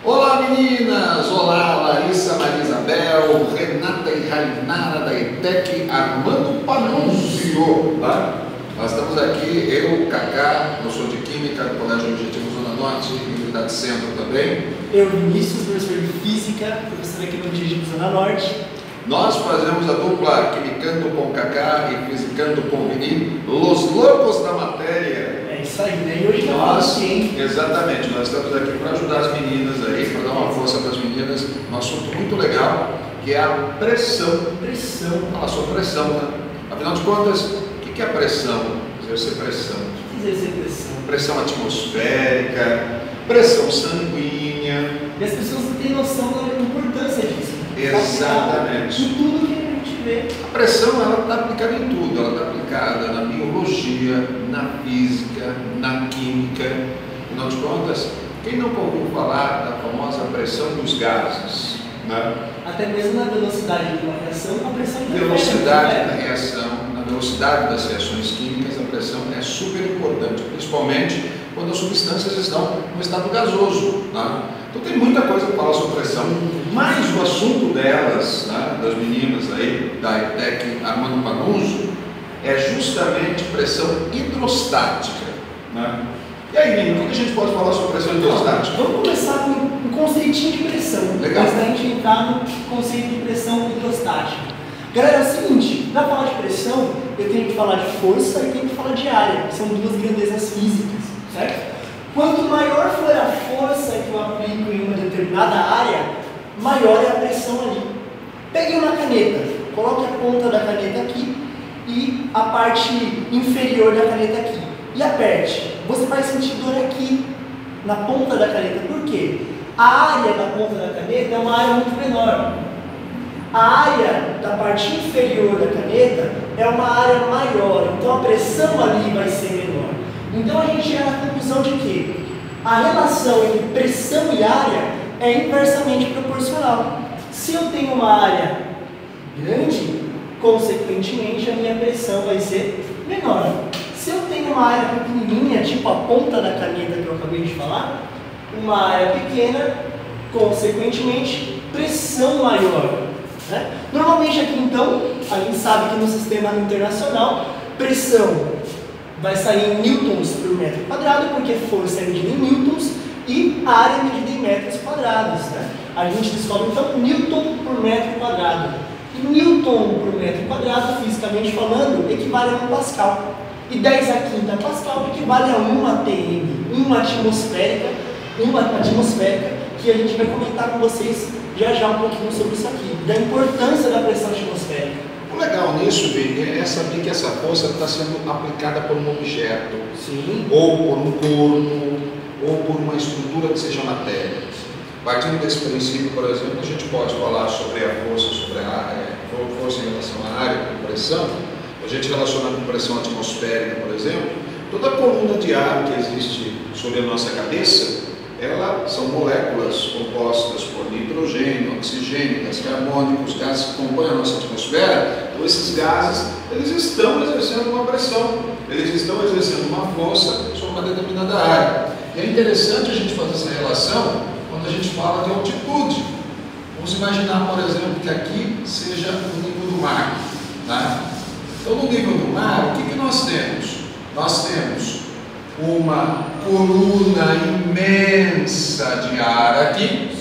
Olá meninas! Olá Larissa, Maria Isabel, Renata e Rainara da ETEC, Armando Panunzio, tá? Nós estamos aqui, eu, Cacá, professor de Química do Colégio Objetivo Zona Norte e Unidade Centro também. Eu, Vinícius, professor de Física, professor aqui no Objetivo Zona Norte. Nós fazemos a dupla Quimicando com Cacá e Fisicando com Vini, Los Loucos da Matéria. É isso aí, né? E hoje nós, exatamente, nós estamos aqui para ajudar as meninas aí, para dar uma força para as meninas, um assunto muito legal, que é a pressão. Pressão. Falar sobre pressão, né? Afinal de contas, o que é a pressão? Exercer pressão. O que exercer pressão? Pressão atmosférica, pressão sanguínea. E as pessoas não têm noção da importância disso. Exatamente. Em tudo que a gente vê. A pressão, ela está aplicada em tudo. Ela está aplicada na biologia, na física, na química. Afinal de contas, quem não ouviu falar da famosa pressão dos gases? Né? Até mesmo na velocidade de uma reação, a pressão velocidade da reação, na velocidade das reações químicas, a pressão é super importante, principalmente quando as substâncias estão no estado gasoso. Né? Então tem muita coisa para falar sobre pressão, mas o assunto delas, né, das meninas aí, da ETEC Armando Panunzio, é justamente pressão hidrostática. Né? E aí, Nino, o que a gente pode falar sobre pressão hidrostática? Vamos começar com um conceitinho de pressão. Legal. Antes da gente entrar no conceito de pressão hidrostática. Galera, é o seguinte, para falar de pressão, eu tenho que falar de força e tenho que falar de área, que são duas grandezas físicas, certo? Quanto maior for a força que eu aplico em uma determinada área, maior é a pressão ali. Pegue uma caneta, coloque a ponta da caneta aqui e a parte inferior da caneta aqui. E aperte. Você vai sentir dor aqui, na ponta da caneta. Por quê? A área da ponta da caneta é uma área muito menor. A área da parte inferior da caneta é uma área maior. Então a pressão ali vai ser menor. Então a gente chega à conclusão de que a relação entre pressão e área é inversamente proporcional. Se eu tenho uma área grande, consequentemente a minha pressão vai ser menor. Se eu tenho uma área pequenininha, tipo a ponta da caneta que eu acabei de falar, uma área pequena, consequentemente, pressão maior. Né? Normalmente aqui então, a gente sabe que no sistema internacional, pressão vai sair em newtons por metro quadrado, porque força é medida em newtons e a área é medida em metros quadrados. Né? A gente descobre então newton por metro quadrado. E newton por metro quadrado, fisicamente falando, equivale a 1 pascal. E 10 a quinta pascal equivale a 1 atm, uma atmosférica, que a gente vai comentar com vocês já um pouquinho sobre isso aqui, da importância da pressão atmosférica. O legal nisso, Vini, é saber que essa força está sendo aplicada por um objeto, sim, ou por um corpo, ou por uma estrutura que seja matéria. Partindo desse princípio, por exemplo, a gente pode falar sobre a força, sobre a área, força em relação à área, com pressão. A gente relaciona com pressão atmosférica, por exemplo, toda a coluna de ar que existe sobre a nossa cabeça, elas são moléculas compostas por nitrogênio, oxigênio, gás carbônico, os gases que compõem a nossa atmosfera. Então esses gases, eles estão exercendo uma pressão, eles estão exercendo uma força sobre uma determinada área. E é interessante a gente fazer essa relação quando a gente fala de altitude. Vamos imaginar, por exemplo, que aqui seja o nível do mar, tá? Então, no nível do mar, o que nós temos? Nós temos uma coluna imensa de ar aqui,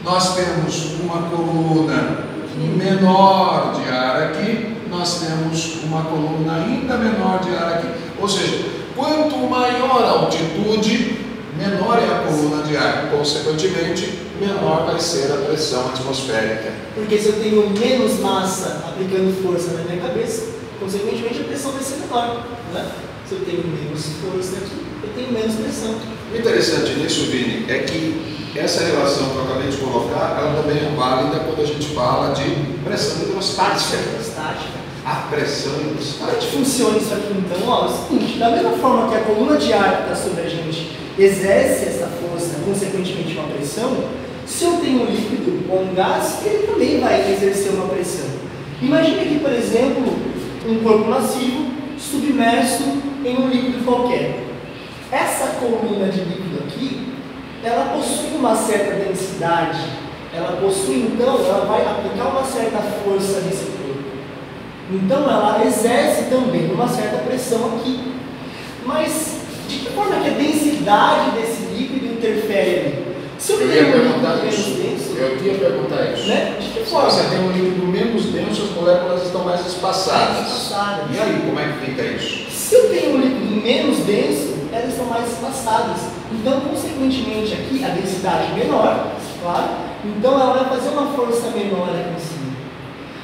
nós temos uma coluna menor de ar aqui, nós temos uma coluna ainda menor de ar aqui. Ou seja, quanto maior a altitude, menor é a coluna de ar, consequentemente, menor vai ser a pressão atmosférica. Porque se eu tenho menos massa aplicando força na minha cabeça, consequentemente a pressão vai ser menor. Né? Se eu tenho menos força aqui, eu tenho menos pressão. O interessante nisso, Vini, é que essa relação que eu acabei de colocar, ela também é válida quando a gente fala de pressão hidrostática. A pressão hidrostática. Como é que funciona isso aqui então? Ó, é o seguinte, da mesma forma que a coluna de ar que está sobre a gente exerce essa força, consequentemente uma pressão, se eu tenho um líquido ou um gás, ele também vai exercer uma pressão. Imagine aqui, por exemplo, um corpo massivo submerso em um líquido qualquer. Essa coluna de líquido aqui, ela possui uma uma certa densidade, ela possui, então, ela vai aplicar uma certa força nesse corpo. Então, ela exerce também uma certa pressão aqui. Mas, de que forma que a densidade desse líquido interfere ali? Se eu tenho um líquido menos denso... Eu ia perguntar isso. Né? De que forma? Se você tem um líquido menos denso, as moléculas estão mais espaçadas. Espaçadas. E aí, como é que fica isso? Se eu tenho um líquido menos denso, elas são mais espaçadas. Então, consequentemente, aqui a densidade menor, claro. Então, ela vai fazer uma força menor aqui em cima.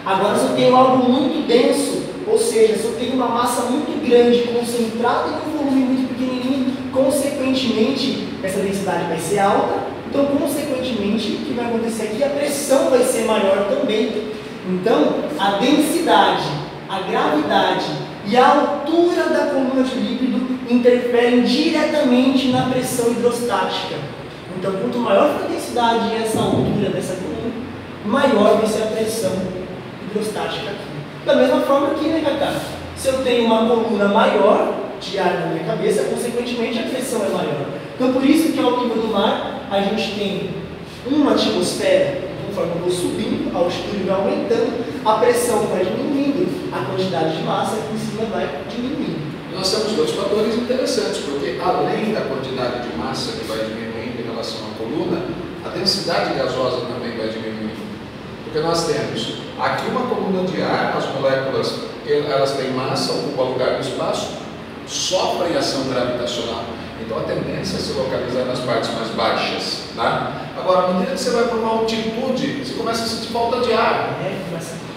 Agora, se eu tenho algo muito denso, ou seja, se eu tenho uma massa muito grande concentrada em um volume muito pequenininho, consequentemente, essa densidade vai ser alta. Então, consequentemente, o que vai acontecer aqui? A pressão vai ser maior também. Então, a densidade, a gravidade e a altura da coluna de líquido interferem diretamente na pressão hidrostática. Então, quanto maior for a densidade e essa altura dessa coluna, maior vai ser a pressão hidrostática aqui. Da mesma forma aqui, né, Cacá? Se eu tenho uma coluna maior de ar na minha cabeça, consequentemente a pressão é maior. Então, por isso que ao nível do mar, a gente tem uma atmosfera. Conforme eu vou subindo, a altitude vai aumentando, a pressão vai diminuindo, a quantidade de massa aqui em cima vai diminuindo. Nós temos dois fatores interessantes, porque além da quantidade de massa que vai diminuindo em relação à coluna, a densidade gasosa também vai diminuindo. Porque nós temos aqui uma coluna de ar, as moléculas elas têm massa, ocupam lugar no espaço, sofrem ação gravitacional. Então a tendência é se localizar nas partes mais baixas. Tá? Agora, à medida que você vai para uma altitude, você começa a sentir falta de ar.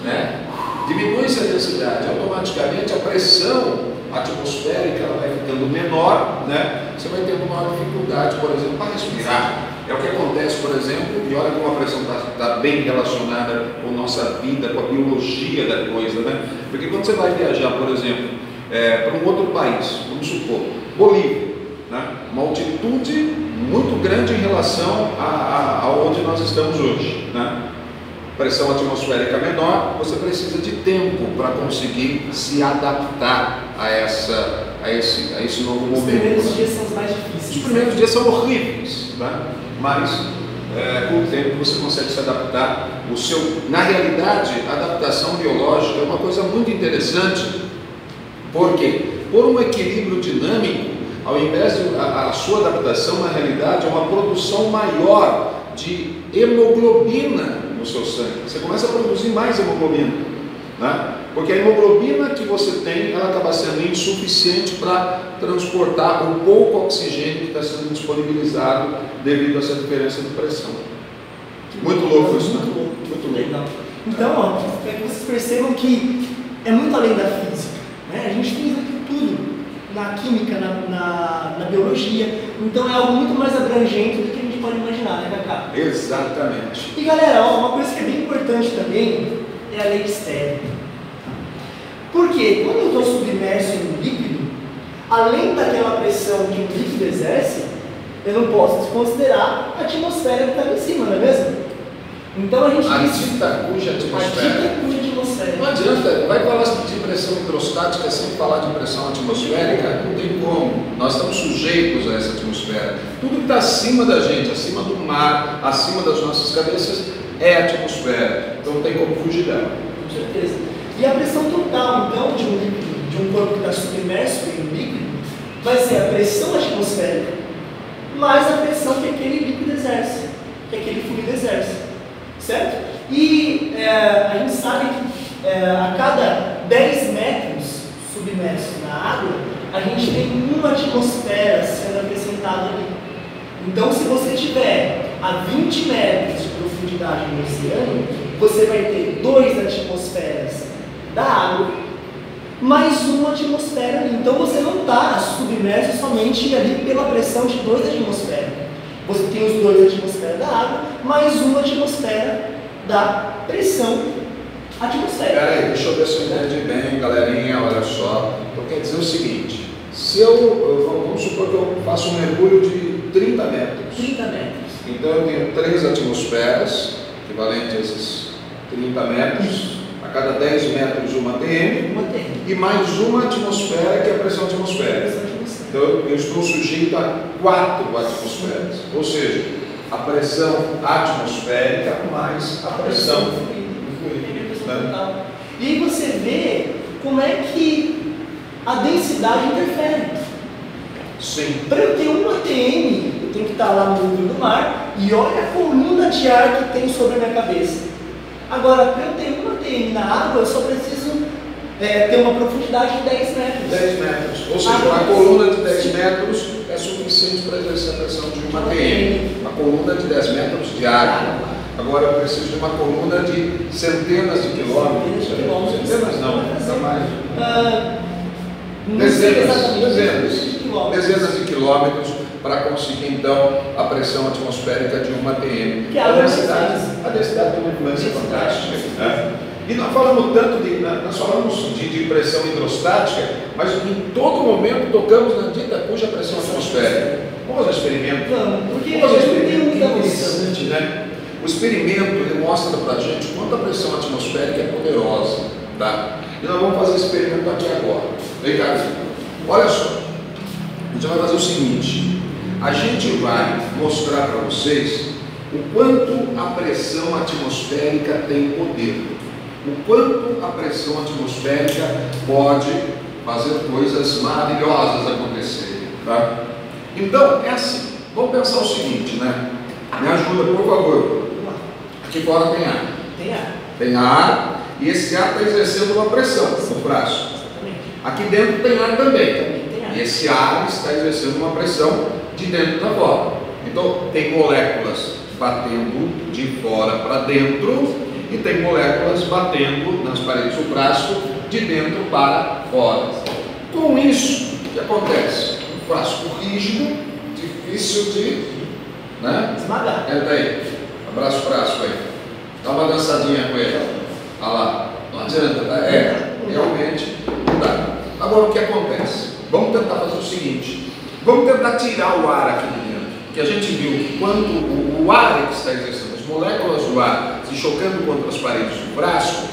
Né? Diminui-se a densidade, automaticamente a pressão atmosférica ela vai ficando menor, né? Você vai tendo maior dificuldade, por exemplo, para respirar. É o que acontece, por exemplo, e olha como a pressão está bem relacionada com a nossa vida, com a biologia da coisa, né? Porque quando você vai viajar, por exemplo, para um outro país, vamos supor, Bolívia, né? Uma altitude muito grande em relação a onde nós estamos hoje, né? Pressão atmosférica menor, você precisa de tempo para conseguir se adaptar a esse novo momento. Os primeiros dias são os mais difíceis. Os primeiros dias são horríveis, né? Mas com o tempo você consegue se adaptar. Na realidade, a adaptação biológica é uma coisa muito interessante. Por quê? Por um equilíbrio dinâmico, ao invés de a sua adaptação, na realidade, é uma produção maior de hemoglobina no seu sangue. Você começa a produzir mais hemoglobina, né? Porque a hemoglobina que você tem, ela acaba sendo insuficiente para transportar o pouco oxigênio que está sendo disponibilizado devido a essa diferença de pressão. Muito louco isso, né? Muito legal. Então, é que vocês percebam que é muito além da física, né? A gente tem tudo na química, na biologia. Então é algo muito mais abrangente do que a gente pode imaginar, né, Cacá? Exatamente. E galera, uma coisa que é bem importante também é a lei de Stern. Porque quando eu estou submerso em um líquido, além daquela pressão que o líquido exerce, eu não posso desconsiderar a atmosfera que está em cima, não é mesmo? Então a gente dita cuja atmosfera. Não adianta, vai falar de pressão hidrostática sem falar de pressão atmosférica, não tem como. Nós estamos sujeitos a essa atmosfera. Tudo que está acima da gente, acima do mar, acima das nossas cabeças, é a atmosfera. Então não tem como fugir dela. Com certeza. E a pressão total, então, de um corpo que está submerso em um líquido, vai ser a pressão atmosférica mais a pressão que aquele líquido exerce, que aquele fluido exerce. Certo? E a gente sabe que a cada 10 metros submerso na água, a gente tem uma atmosfera sendo acrescentada ali. Então, se você tiver a 20 metros de profundidade no oceano, você vai ter 2 atmosferas da água, mais uma atmosfera ali. Então, você não está submerso somente ali pela pressão de 2 atmosferas. Você tem os 2 atmosferas da água, mais uma atmosfera da pressão atmosférica. Peraí, deixa eu ver se eu entendi bem, galerinha, olha só. Eu quero dizer o seguinte, se vamos supor que eu faço um mergulho de 30 metros. 30 metros. Então eu tenho 3 atmosferas, equivalente a esses 30 metros, a cada 10 metros uma TM, e mais uma atmosfera que é a pressão atmosférica. Então eu estou sujeito a 4 atmosferas, ou seja, a pressão atmosférica mais a pressão do fluido. Né? E aí você vê como é que a densidade interfere. Sim. Para eu ter 1 atm, eu tenho que estar lá no nível do mar e olha a coluna de ar que tem sobre a minha cabeça. Agora, para eu ter 1 atm na água, eu só preciso ter uma profundidade de 10 metros. 10 metros. Ou seja, uma coluna de 10 metros é suficiente para exercer a pressão de 1 atm. Uma coluna de 10 metros de água. Agora eu preciso de uma coluna de centenas de quilômetros. Centenas não, ainda mais. Dezenas de quilômetros para conseguir então a pressão atmosférica de 1 atm. Que a densidade tem uma influência fantástica. Né? E nós falamos tanto nós falamos de pressão hidrostática, mas em todo momento tocamos na dita cuja pressão atmosférica. Vamos fazer um experimento. Porque vamos fazer um experimento interessante, né? O experimento ele mostra para a gente quanto a pressão atmosférica é poderosa, tá? E nós vamos fazer esse experimento aqui agora. Vem cá, olha só. A gente vai fazer o seguinte: a gente vai mostrar para vocês o quanto a pressão atmosférica tem poder, o quanto a pressão atmosférica pode fazer coisas maravilhosas acontecerem, tá? Então, é assim. Vamos pensar o seguinte, né? Me ajuda, por favor. Aqui fora tem ar. Tem ar. Tem ar e esse ar está exercendo uma pressão no braço. Exatamente. Aqui dentro tem ar também. Tem ar. E esse ar está exercendo uma pressão de dentro para fora. Então, tem moléculas batendo de fora para dentro e tem moléculas batendo nas paredes do frasco de dentro para fora. Com isso, o que acontece? Um frasco rígido, difícil de esmagar. Entra aí, abraça o frasco aí, dá uma dançadinha com ele. Olha lá, não adianta, tá? Realmente não dá. Agora o que acontece? Vamos tentar fazer o seguinte: vamos tentar tirar o ar aqui de dentro, que a gente viu que quando o ar que está exercendo, as moléculas do ar se chocando contra as paredes do frasco,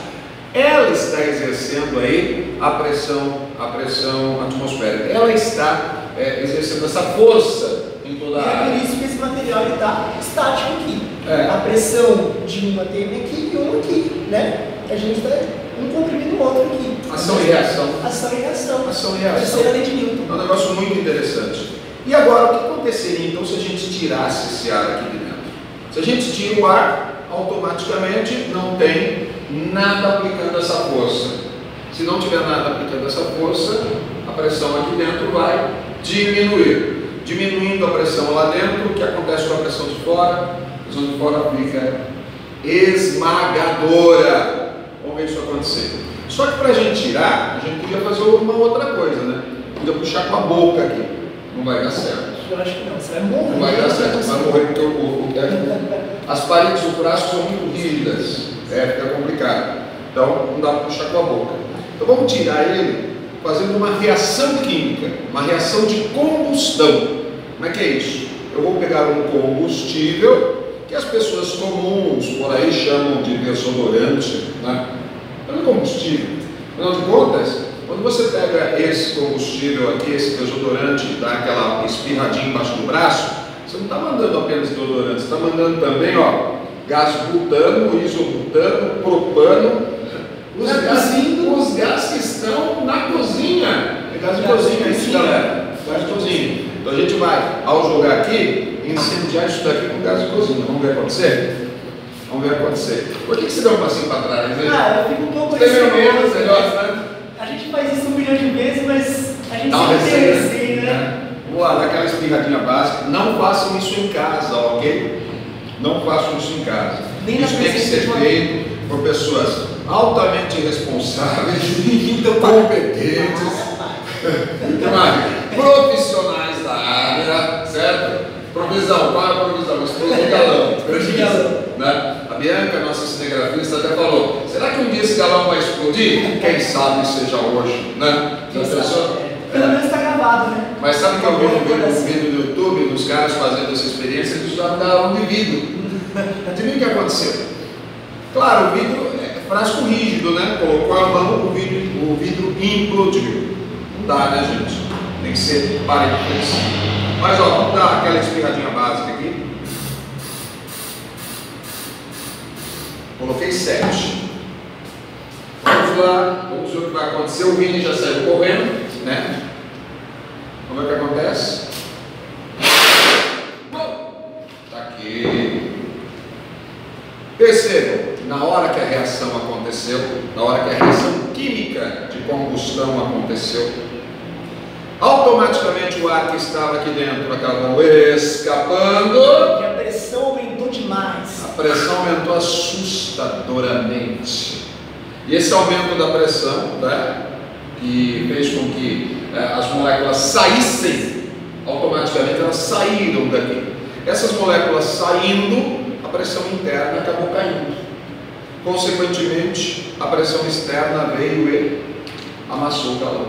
ela está exercendo aí a pressão atmosférica, ela está exercendo essa força em toda a área. É por isso que esse material está estático aqui. A pressão de 1 atm aqui e 1 aqui, né? A gente está um comprimindo o outro aqui. Ação e reação. Ação e reação. Ação e reação. Terceira lei de Newton. É um negócio muito interessante. E agora, o que aconteceria então se a gente tirasse esse ar aqui de dentro? Se a gente tira o ar, automaticamente não tem nada aplicando essa força. Se não tiver nada aplicando essa força, a pressão aqui dentro vai diminuir. Diminuindo a pressão lá dentro, o que acontece com a pressão de fora? A pressão de fora fica esmagadora. Vamos ver isso acontecer. Só que para a gente tirar, a gente podia fazer uma outra coisa, né? Podia puxar com a boca aqui. Não vai dar certo. Eu acho que não, você vai morrer. Não vai dar certo, vai morrer porque as paredes do frasco são muito rígidas. Fica complicado. Então não dá para puxar com a boca. Então vamos tirar ele fazendo uma reação química, uma reação de combustão. Como é que é isso? Eu vou pegar um combustível que as pessoas comuns por aí chamam de desodorante, né? É um combustível. Afinal de contas, quando você pega esse combustível aqui, esse desodorante, e dá aquela espirradinha embaixo do braço, você não está mandando apenas desodorante, você está mandando também, ó, gás butano, isobutano, propano, os gás que estão na cozinha. É gás de cozinha isso, galera. Gás de cozinha. Então a gente vai, ao jogar aqui, incendiar isso daqui com gás de cozinha. Vamos ver acontecer? Vamos ver acontecer. Por que você dá um passinho para trás? Né? Eu fico um pouco receoso, né? A gente faz isso 1 milhão de vezes, mas a gente sempre tem assim, né? Boa, daquela espirradinha básica. Não façam isso em casa, ok? Não façam isso em casa. Isso tem que ser feito por pessoas altamente responsáveis, competentes, profissionais da área, certo? Provisão, qual é a provisão? Explodir de galão. Né? A Bianca, nossa cinegrafista, até falou: será que um dia esse galão vai explodir? Quem sabe seja hoje, né? Pelo menos está gravado, né? Mas sabe que eu vi um vídeo no YouTube dos caras fazendo essa experiência, eles usaram galão de vidro. Adivinha o que aconteceu? Claro, o vidro é frasco rígido, né? Colocou a mão, o vidro implodiu. Não dá, né, gente? Tem que ser parecido. Mas ó, vamos dar aquela espirradinha básica aqui. Coloquei 7. Vamos lá, vamos ver o que vai acontecer. O Vini já saiu correndo, né? Como é que acontece? Está aqui. Percebam, na hora que a reação aconteceu, na hora que a reação química de combustão aconteceu, automaticamente o ar que estava aqui dentro acabou escapando. E a pressão aumentou demais. A pressão aumentou assustadoramente. E esse aumento da pressão, né, que fez com que as moléculas saíssem, automaticamente elas saíram daqui. Essas moléculas saindo, a pressão interna acabou caindo. Consequentemente, a pressão externa veio e amassou o calor.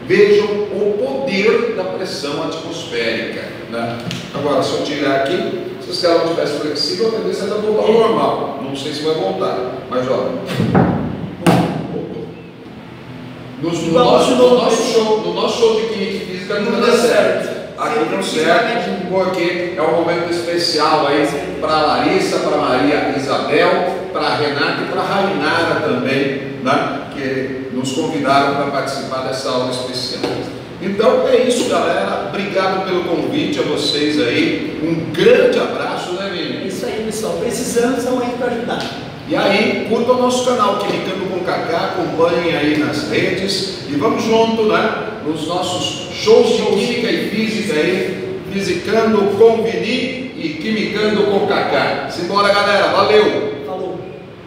Vejam o poder da pressão atmosférica, né? Agora, se eu tirar aqui, se o céu não estivesse flexível, a tendência era voltar ao normal. Não sei se vai voltar, mas olha. No nosso show de Química e Física não deu certo. Aqui deu certo, porque é um momento especial aí para a Larissa, para a Maria Isabel, para a Renata e para a Rainara também, né? Que nos convidaram para participar dessa aula especial. Então é isso, galera. Obrigado pelo convite a vocês aí. Um grande abraço, né, Vini? É isso aí, pessoal. Precisamos, estamos aí para ajudar. E aí, curta o nosso canal Quimicando com Kaká, acompanhem aí nas redes e vamos junto, né? Nos nossos shows de Química e Física aí, Fisicando com Vini e Quimicando com Kaká. Simbora, galera. Valeu!